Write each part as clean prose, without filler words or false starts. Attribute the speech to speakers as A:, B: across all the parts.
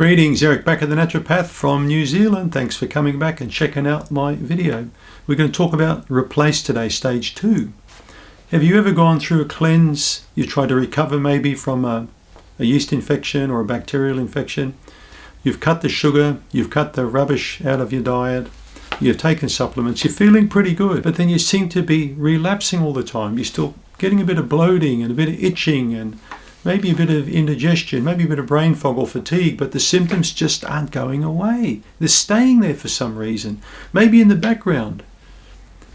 A: Greetings, Eric Bakker, the Naturopath from New Zealand. Thanks for coming back and checking out my video. We're going to talk about replace today, stage 2. Have you ever gone through a cleanse? You tried to recover maybe from a yeast infection or a bacterial infection. You've cut the sugar, you've cut the rubbish out of your diet, you've taken supplements, you're feeling pretty good, but then you seem to be relapsing all the time. You're still getting a bit of bloating and a bit of itching and maybe a bit of indigestion, maybe a bit of brain fog or fatigue, but the symptoms just aren't going away. They're staying there for some reason, maybe in the background.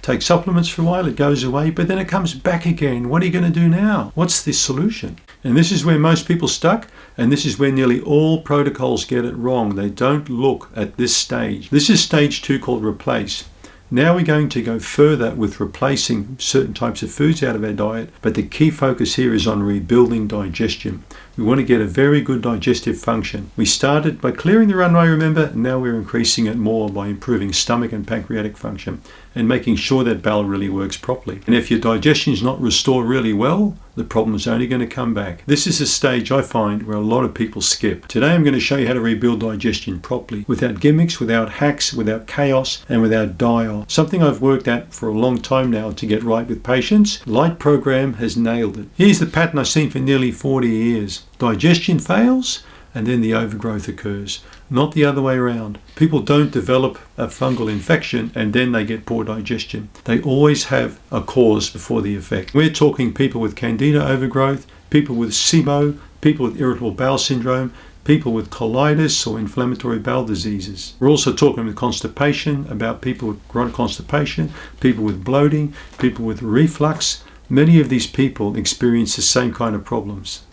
A: Take supplements for a while, it goes away, but then it comes back again. What are you going to do now? What's the solution? And this is where most people stuck, and this is where nearly all protocols get it wrong. They don't look at this stage. This is stage 2 called replace. Now we're going to go further with replacing certain types of foods out of our diet, but the key focus here is on rebuilding digestion. We want to get a very good digestive function. We started by clearing the runway, remember, and now we're increasing it more by improving stomach and pancreatic function and making sure that bowel really works properly. And if your digestion is not restored really well, the problem is only going to come back. This is a stage I find where a lot of people skip. Today I'm going to show you how to rebuild digestion properly, without gimmicks, without hacks, without chaos, and without dial. Something I've worked at for a long time now to get right with patients. Light program has nailed it. Here's the pattern I've seen for nearly 40 years. Digestion fails, and then the overgrowth occurs. Not the other way around. People don't develop a fungal infection and then they get poor digestion. They always have a cause before the effect. We're talking people with Candida overgrowth, people with SIBO, people with irritable bowel syndrome, people with colitis or inflammatory bowel diseases. We're also talking with constipation, about people with chronic constipation, people with bloating, people with reflux. Many of these people experience the same kind of problems.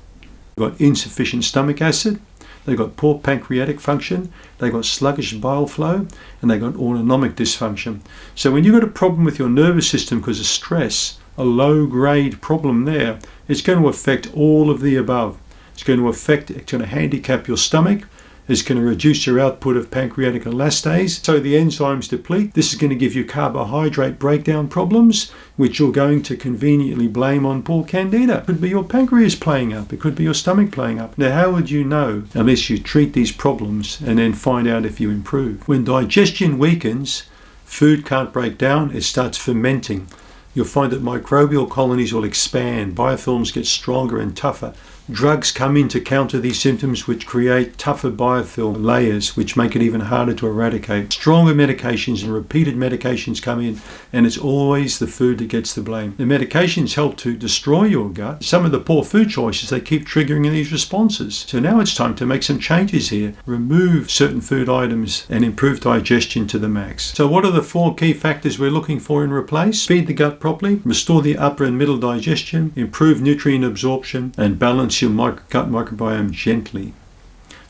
A: They've got insufficient stomach acid, they've got poor pancreatic function, they've got sluggish bile flow, and they've got autonomic dysfunction. So when you've got a problem with your nervous system because of stress, a low-grade problem there, it's going to affect all of the above. It's going to handicap your stomach. It's going to reduce your output of pancreatic elastase, so the enzymes deplete. This is going to give you carbohydrate breakdown problems, which you're going to conveniently blame on poor Candida. It could be your pancreas playing up. It could be your stomach playing up. Now, how would you know unless you treat these problems and then find out if you improve? When digestion weakens, food can't break down. It starts fermenting. You'll find that microbial colonies will expand, biofilms get stronger and tougher. Drugs come in to counter these symptoms, which create tougher biofilm layers, which make it even harder to eradicate. Stronger medications and repeated medications come in, and it's always the food that gets the blame. The medications help to destroy your gut. Some of the poor food choices, they keep triggering these responses. So now it's time to make some changes here. Remove certain food items and improve digestion to the max. So what are the 4 key factors we're looking for in replace? Feed the gut properly, restore the upper and middle digestion, improve nutrient absorption, and balance your gut microbiome gently.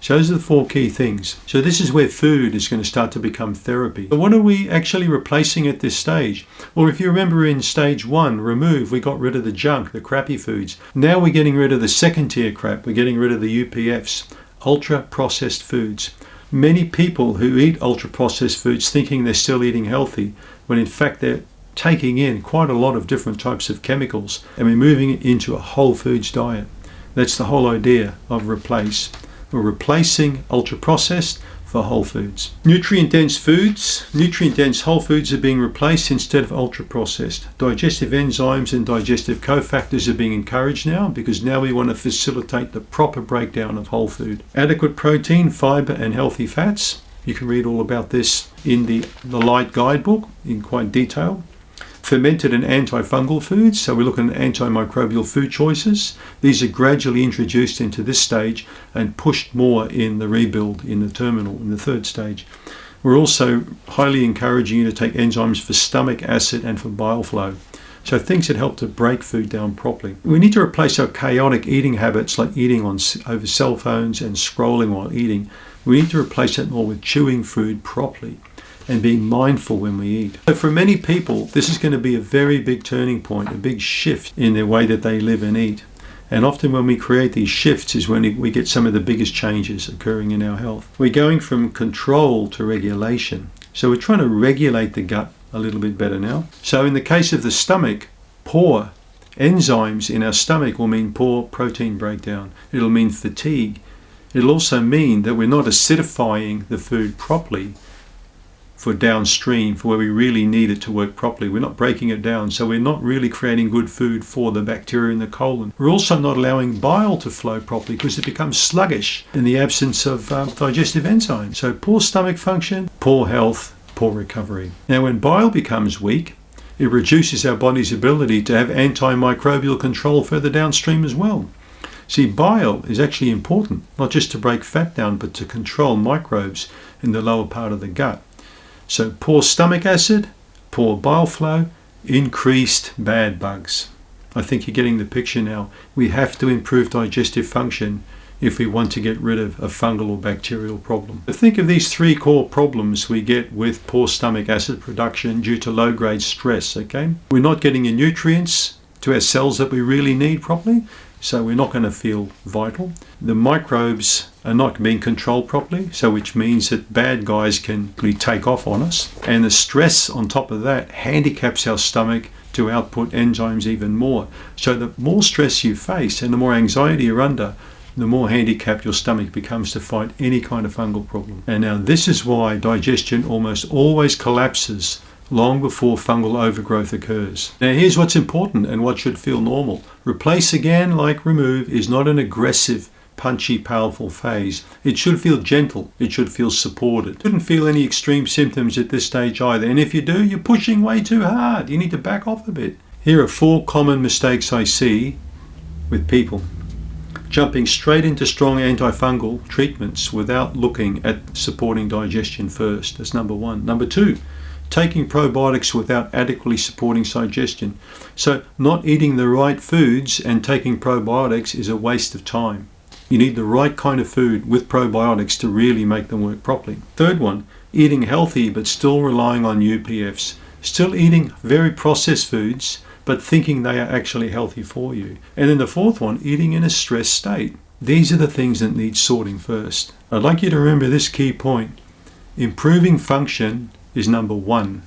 A: So those are the 4 key things. So this is where food is going to start to become therapy. But what are we actually replacing at this stage? Well, if you remember in stage 1, remove, we got rid of the junk, the crappy foods. Now we're getting rid of the second tier crap. We're getting rid of the UPFs, ultra processed foods. Many people who eat ultra processed foods thinking they're still eating healthy, when in fact they're taking in quite a lot of different types of chemicals, and we're moving it into a whole foods diet. That's the whole idea of replace. We're replacing ultra-processed for whole foods. Nutrient-dense foods, nutrient-dense whole foods are being replaced instead of ultra-processed. Digestive enzymes and digestive cofactors are being encouraged now because now we want to facilitate the proper breakdown of whole food. Adequate protein, fiber, and healthy fats. You can read all about this in the Light guidebook in quite detail. Fermented and antifungal foods, so we're looking at antimicrobial food choices. These are gradually introduced into this stage and pushed more in the rebuild, in the terminal, in the 3rd stage. We're also highly encouraging you to take enzymes for stomach acid and for bile flow. So things that help to break food down properly. We need to replace our chaotic eating habits like eating over cell phones and scrolling while eating. We need to replace that more with chewing food properly and being mindful when we eat. So for many people, this is going to be a very big turning point, a big shift in the way that they live and eat. And often when we create these shifts is when we get some of the biggest changes occurring in our health. We're going from control to regulation. So we're trying to regulate the gut a little bit better now. So in the case of the stomach, poor enzymes in our stomach will mean poor protein breakdown. It'll mean fatigue. It'll also mean that we're not acidifying the food properly for downstream, for where we really need it to work properly. We're not breaking it down, so we're not really creating good food for the bacteria in the colon. We're also not allowing bile to flow properly because it becomes sluggish in the absence of digestive enzymes. So poor stomach function, poor health, poor recovery. Now when bile becomes weak, it reduces our body's ability to have antimicrobial control further downstream as well. See, bile is actually important, not just to break fat down, but to control microbes in the lower part of the gut. So poor stomach acid, poor bile flow, increased bad bugs. I think you're getting the picture now. We have to improve digestive function if we want to get rid of a fungal or bacterial problem. But think of these three core problems we get with poor stomach acid production due to low-grade stress, okay? We're not getting the nutrients to our cells that we really need properly, so we're not going to feel vital. The microbes are not being controlled properly, so which means that bad guys can really take off on us. And the stress on top of that handicaps our stomach to output enzymes even more. So the more stress you face and the more anxiety you're under, the more handicapped your stomach becomes to fight any kind of fungal problem. And now this is why digestion almost always collapses long before fungal overgrowth occurs. Now here's what's important and what should feel normal. Replace again, like remove, is not an aggressive, punchy, powerful phase. It should feel gentle. It should feel supported. You shouldn't feel any extreme symptoms at this stage either. And if you do, you're pushing way too hard. You need to back off a bit. Here are 4 common mistakes I see with people. Jumping straight into strong antifungal treatments without looking at supporting digestion first. That's number 1. Number 2, taking probiotics without adequately supporting digestion. So not eating the right foods and taking probiotics is a waste of time. You need the right kind of food with probiotics to really make them work properly. Third one, eating healthy but still relying on UPFs. Still eating very processed foods but thinking they are actually healthy for you. And then the fourth one, eating in a stressed state. These are the things that need sorting first. I'd like you to remember this key point. Improving function is number 1.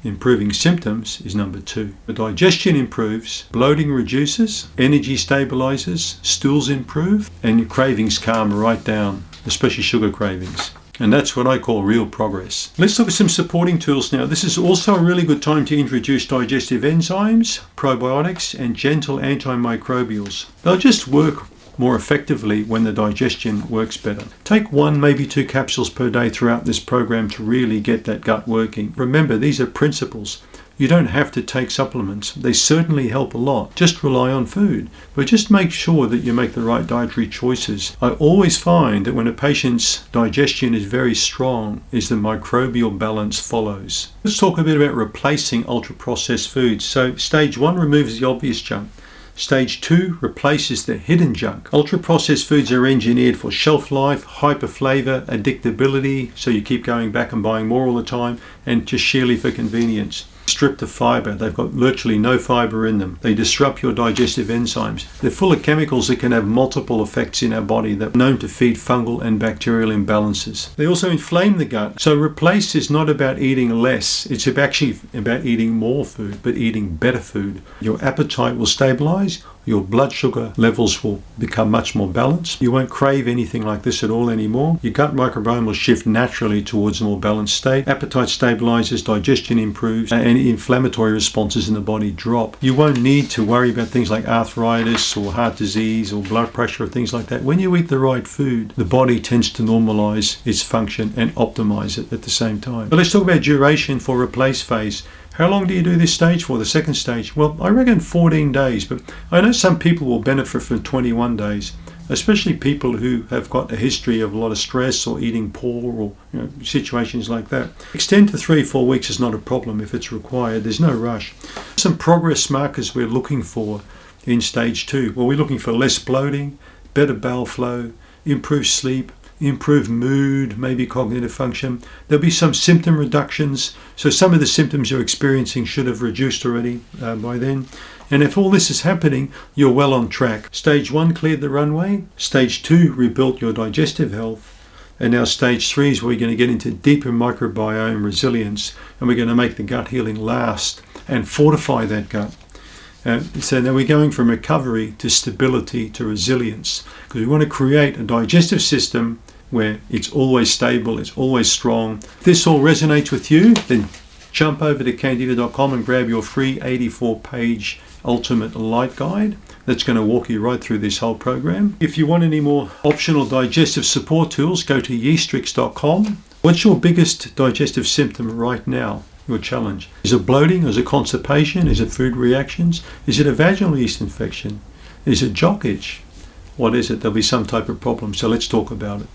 A: Improving symptoms is number 2. The digestion improves, bloating reduces, energy stabilizes, stools improve, and your cravings calm right down, especially sugar cravings. And that's what I call real progress. Let's look at some supporting tools now. This is also a really good time to introduce digestive enzymes, probiotics, and gentle antimicrobials. They'll just work more effectively when the digestion works better. Take 1, maybe 2 capsules per day throughout this program to really get that gut working. Remember, these are principles. You don't have to take supplements. They certainly help a lot. Just rely on food. But just make sure that you make the right dietary choices. I always find that when a patient's digestion is very strong, is the microbial balance follows. Let's talk a bit about replacing ultra-processed foods. So stage 1 removes the obvious junk. Stage 2 replaces the hidden junk. Ultra-processed foods are engineered for shelf life, hyperflavor, addictability, so you keep going back and buying more all the time, and just sheerly for convenience. Stripped of fiber. They've got virtually no fiber in them. They disrupt your digestive enzymes. They're full of chemicals that can have multiple effects in our body that are known to feed fungal and bacterial imbalances. They also inflame the gut. So replace is not about eating less. It's actually about eating more food, but eating better food. Your appetite will stabilize. Your blood sugar levels will become much more balanced. You won't crave anything like this at all anymore. Your gut microbiome will shift naturally towards a more balanced state. Appetite stabilizes, digestion improves, and inflammatory responses in the body drop. You won't need to worry about things like arthritis or heart disease or blood pressure or things like that. When you eat the right food, the body tends to normalize its function and optimize it at the same time. But let's talk about duration for replace phase. How long do you do this stage for, the second stage? Well, I reckon 14 days, but I know some people will benefit from 21 days, especially people who have got a history of a lot of stress or eating poor or situations like that. Extend to 3-4 weeks is not a problem if it's required. There's no rush. Some progress markers we're looking for in stage 2. Well, we're looking for less bloating, better bowel flow, improved sleep, improved mood, maybe cognitive function. There'll be some symptom reductions. So some of the symptoms you're experiencing should have reduced already by then. And if all this is happening, you're well on track. Stage 1 cleared the runway. Stage 2 rebuilt your digestive health. And now stage 3 is where we're going to get into deeper microbiome resilience, and we're going to make the gut healing last and fortify that gut. So now we're going from recovery to stability to resilience, because we want to create a digestive system where it's always stable, it's always strong. If this all resonates with you, then jump over to candida.com and grab your free 84-page Ultimate Light Guide that's going to walk you right through this whole program. If you want any more optional digestive support tools, go to yeastrix.com. What's your biggest digestive symptom right now? Your challenge? Is it bloating? Is it constipation? Is it food reactions? Is it a vaginal yeast infection? Is it jock itch? What is it? There'll be some type of problem, so let's talk about it.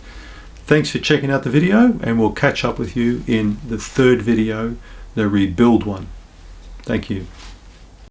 A: Thanks for checking out the video, and we'll catch up with you in the third video, the rebuild one. Thank you.